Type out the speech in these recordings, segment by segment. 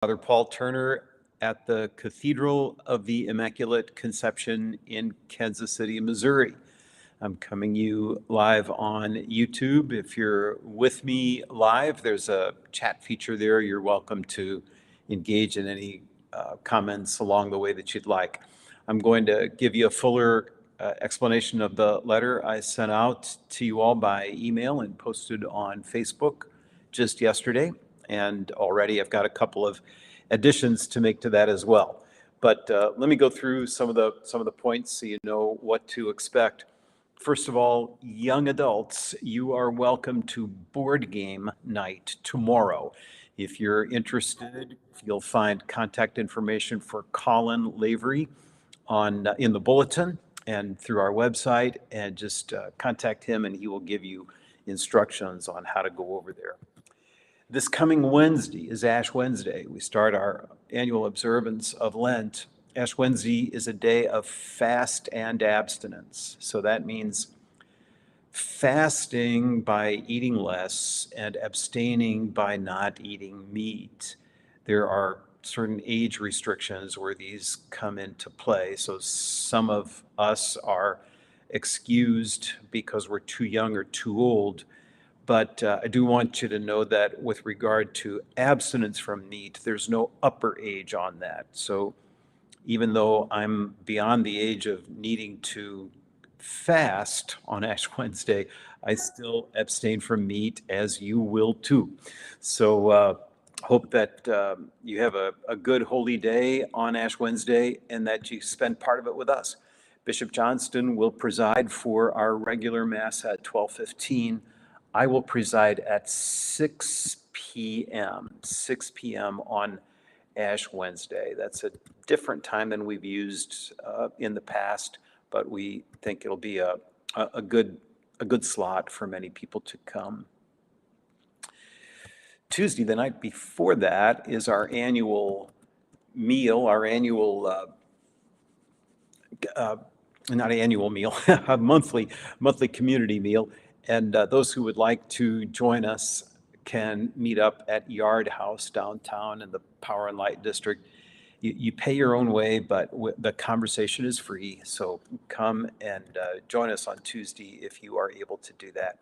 Father Paul Turner at the Cathedral of the Immaculate Conception in Kansas City, Missouri. I'm coming you live on YouTube. If you're with me live, there's a chat feature there. You're welcome to engage in any comments along the way that you'd like. I'm going to give you a fuller explanation of the letter I sent out to you all by email and posted on Facebook just yesterday. And already I've got a couple of additions to make to that as well. But let me go through some of the points so you know what to expect. First of all, young adults, you are welcome to board game night tomorrow. If you're interested, you'll find contact information for Colin Lavery in the bulletin and through our website, and just contact him and he will give you instructions on how to go over there. This coming Wednesday is Ash Wednesday. We start our annual observance of Lent. Ash Wednesday is a day of fast and abstinence. So that means fasting by eating less and abstaining by not eating meat. There are certain age restrictions where these come into play. So some of us are excused because we're too young or too old. But I do want you to know that with regard to abstinence from meat, there's no upper age on that. So even though I'm beyond the age of needing to fast on Ash Wednesday, I still abstain from meat, as you will too. So hope that you have a good holy day on Ash Wednesday and that you spend part of it with us. Bishop Johnston will preside for our regular Mass at 12:15. I will preside at 6 p.m. on Ash Wednesday. That's a different time than we've used in the past, but we think it'll be a good slot for many people to come. Tuesday, the night before that, is our annual meal, not annual meal, a monthly community meal. And those who would like to join us can meet up at Yard House downtown in the Power and Light District. You pay your own way, but the conversation is free. So come and join us on Tuesday if you are able to do that.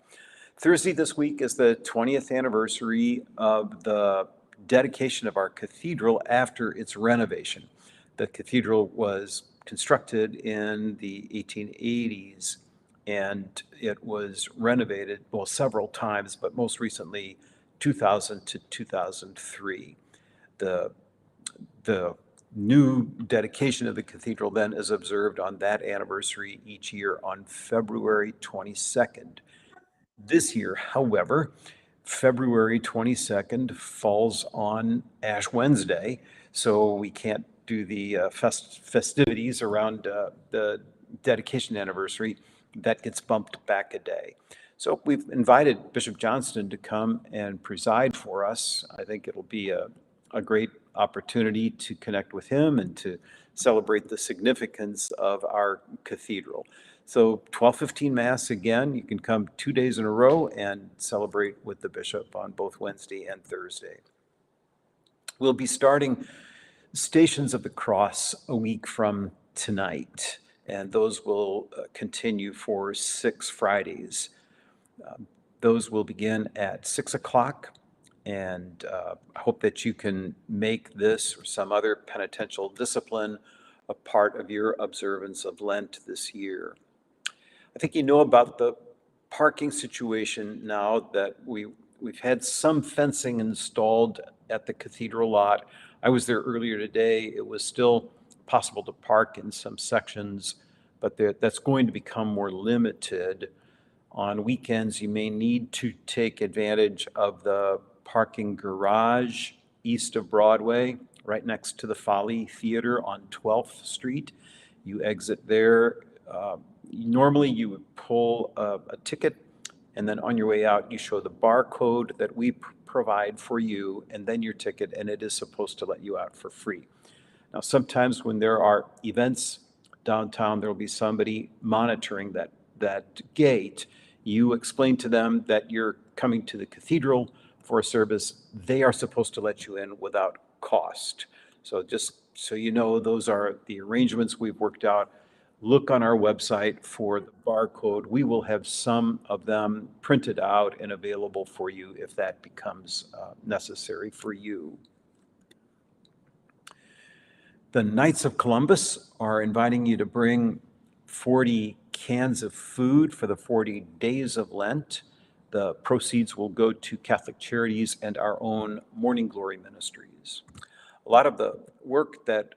Thursday this week is the 20th anniversary of the dedication of our cathedral after its renovation. The cathedral was constructed in the 1880s. And it was renovated, well, several times, but most recently 2000 to 2003. The new dedication of the cathedral then is observed on that anniversary each year on February 22nd. This year, however, February 22nd falls on Ash Wednesday, so we can't do the festivities around the dedication anniversary. That gets bumped back a day. So we've invited Bishop Johnston to come and preside for us. I think it'll be a great opportunity to connect with him and to celebrate the significance of our cathedral. So 12:15 Mass again, you can come 2 days in a row and celebrate with the bishop on both Wednesday and Thursday. We'll be starting Stations of the Cross a week from tonight, and those will continue for 6 Fridays. Those will begin at 6 o'clock, and I hope that you can make this or some other penitential discipline a part of your observance of Lent this year. I think you know about the parking situation now that we've had some fencing installed at the cathedral lot. I was there earlier today. It was still possible to park in some sections, but that's going to become more limited. On weekends, you may need to take advantage of the parking garage east of Broadway, right next to the Folly Theater on 12th Street. You exit there. Normally, you would pull a ticket, and then on your way out, you show the barcode that we provide for you, and then your ticket, and it is supposed to let you out for free. Now, sometimes when there are events downtown, there will be somebody monitoring that gate. You explain to them that you're coming to the cathedral for a service. They are supposed to let you in without cost. So just so you know, those are the arrangements we've worked out. Look on our website for the barcode. We will have some of them printed out and available for you if that becomes necessary for you. The Knights of Columbus are inviting you to bring 40 cans of food for the 40 days of Lent. The proceeds will go to Catholic Charities and our own Morning Glory Ministries. A lot of the work that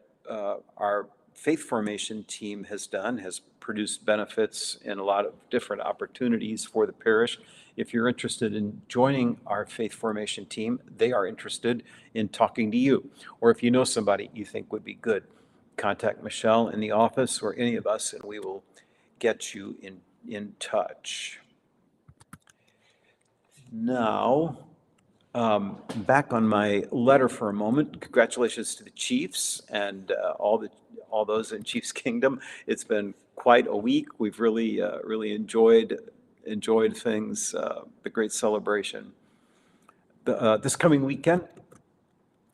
our faith formation team has done has produced benefits in a lot of different opportunities for the parish. If you're interested in joining our faith formation team, they are interested in talking to you. Or if you know somebody you think would be good, contact Michelle in the office or any of us, and we will get you in touch. Now, back on my letter for a moment. Congratulations to the Chiefs and all those in Chiefs Kingdom. It's been quite a week. We've really enjoyed things. The great celebration. This coming weekend,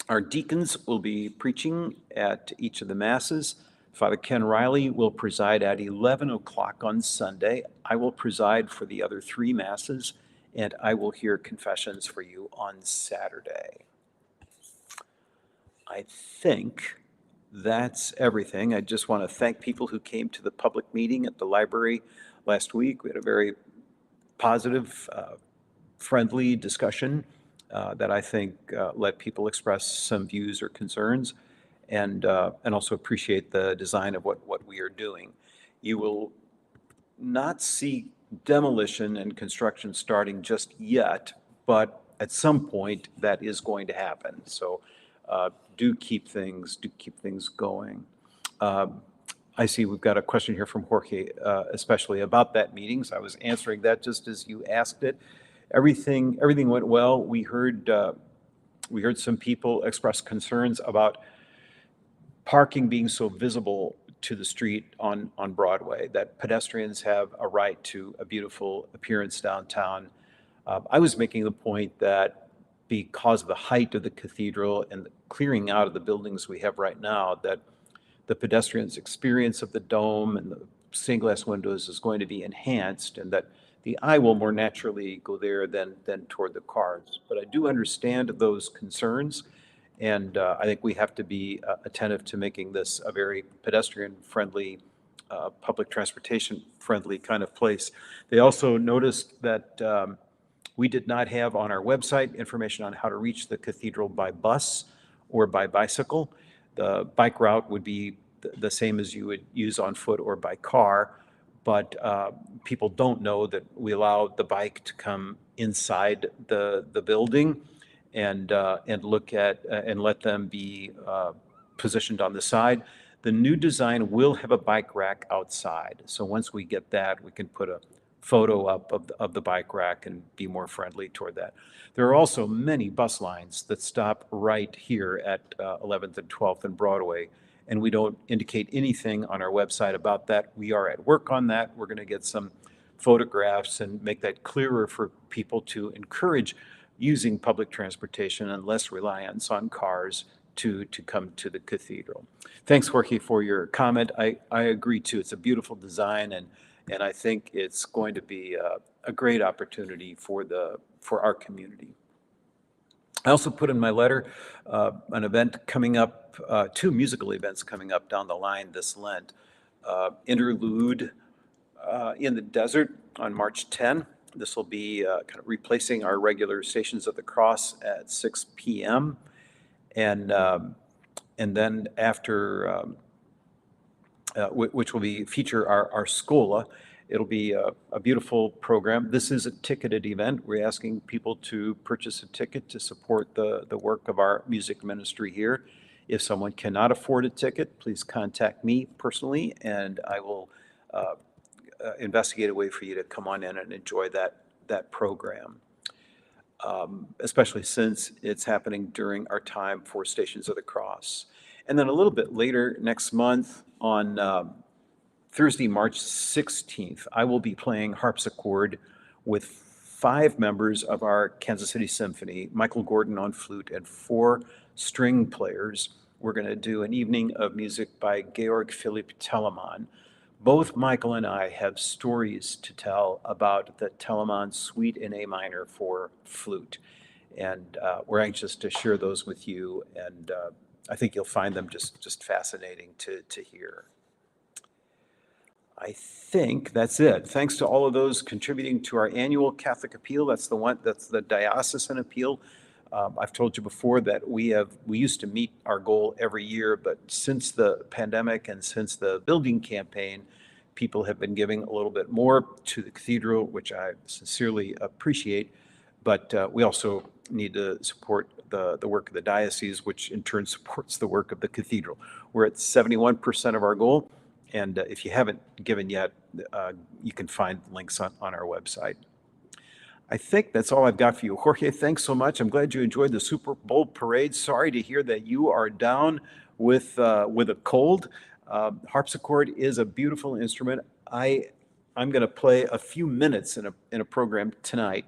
our deacons will be preaching at each of the masses. Father Ken Riley will preside at 11 o'clock on Sunday. I will preside for the other 3 masses, and I will hear confessions for you on Saturday. I think that's everything. I just want to thank people who came to the public meeting at the library last week. We had a very positive, friendly discussion that I think let people express some views or concerns, and also appreciate the design of what we are doing. You will not see demolition and construction starting just yet, but at some point that is going to happen. So do keep things going. I see we've got a question here from Jorge, especially about that meeting. So I was answering that just as you asked it. Everything went well. We heard some people express concerns about parking being so visible to the street on Broadway, that pedestrians have a right to a beautiful appearance downtown. I was making the point that because of the height of the cathedral and the clearing out of the buildings we have right now, that the pedestrians' experience of the dome and the stained glass windows is going to be enhanced, and that the eye will more naturally go there than toward the cars. But I do understand those concerns, and I think we have to be attentive to making this a very pedestrian-friendly, public transportation-friendly kind of place. They also noticed that we did not have on our website information on how to reach the cathedral by bus or by bicycle. The bike route would be the same as you would use on foot or by car, but people don't know that we allow the bike to come inside the building and look at and let them be positioned on the side. The new design will have a bike rack outside. So once we get that, we can put a photo up of the bike rack and be more friendly toward that. There are also many bus lines that stop right here at 11th and 12th and Broadway, and we don't indicate anything on our website about that. We are at work on that. We're going to get some photographs and make that clearer for people to encourage using public transportation and less reliance on cars to come to the cathedral. Thanks, Jorge, for your comment. I agree too. It's a beautiful design, and I think it's going to be a great opportunity for our community. I also put in my letter an event coming up, 2 musical events coming up down the line this Lent. Interlude in the Desert on March 10. This will be kind of replacing our regular Stations of the Cross at 6 p.m. And then after, which will feature our Scola. It'll be a beautiful program. This is a ticketed event. We're asking people to purchase a ticket to support the work of our music ministry here. If someone cannot afford a ticket, please contact me personally, and I will investigate a way for you to come on in and enjoy that program, especially since it's happening during our time for Stations of the Cross. And then a little bit later next month on Thursday, March 16th, I will be playing harpsichord with 5 members of our Kansas City Symphony, Michael Gordon on flute and 4 string players. We're going to do an evening of music by Georg Philipp Telemann. Both Michael and I have stories to tell about the Telemann Suite in A minor for flute. And we're anxious to share those with you. And I think you'll find them just fascinating to hear. I think that's it. Thanks to all of those contributing to our annual Catholic Appeal. That's the diocesan appeal. I've told you before that we used to meet our goal every year, but since the pandemic and since the building campaign, people have been giving a little bit more to the cathedral, which I sincerely appreciate. But we also need to support the work of the diocese, which in turn supports the work of the cathedral. We're at 71% of our goal. And if you haven't given yet, you can find links on our website. I think that's all I've got for you. Jorge, thanks so much. I'm glad you enjoyed the Super Bowl parade. Sorry to hear that you are down with a cold. Harpsichord is a beautiful instrument. I'm going to play a few minutes in a program tonight,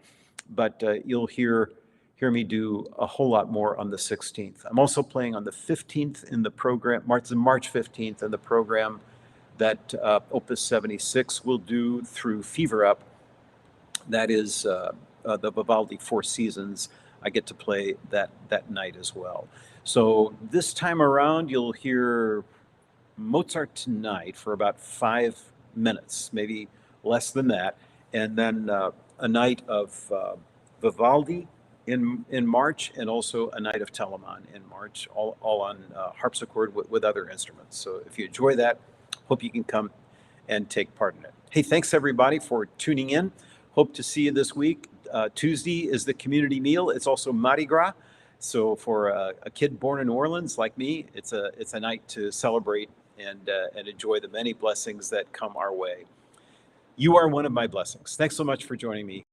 but you'll hear me do a whole lot more on the 16th. I'm also playing on the 15th in the program, March 15th in the program that Opus 76 will do through Fever Up. That is the Vivaldi Four Seasons. I get to play that night as well. So this time around, you'll hear Mozart tonight for about 5 minutes, maybe less than that, and then a night of Vivaldi in March, and also a night of Telemann in March, all on harpsichord with other instruments. So if you enjoy that, hope you can come and take part in it. Hey, thanks everybody for tuning in. Hope to see you this week. Tuesday is the community meal. It's also Mardi Gras. So for a kid born in New Orleans like me, it's a night to celebrate and enjoy the many blessings that come our way. You are one of my blessings. Thanks so much for joining me.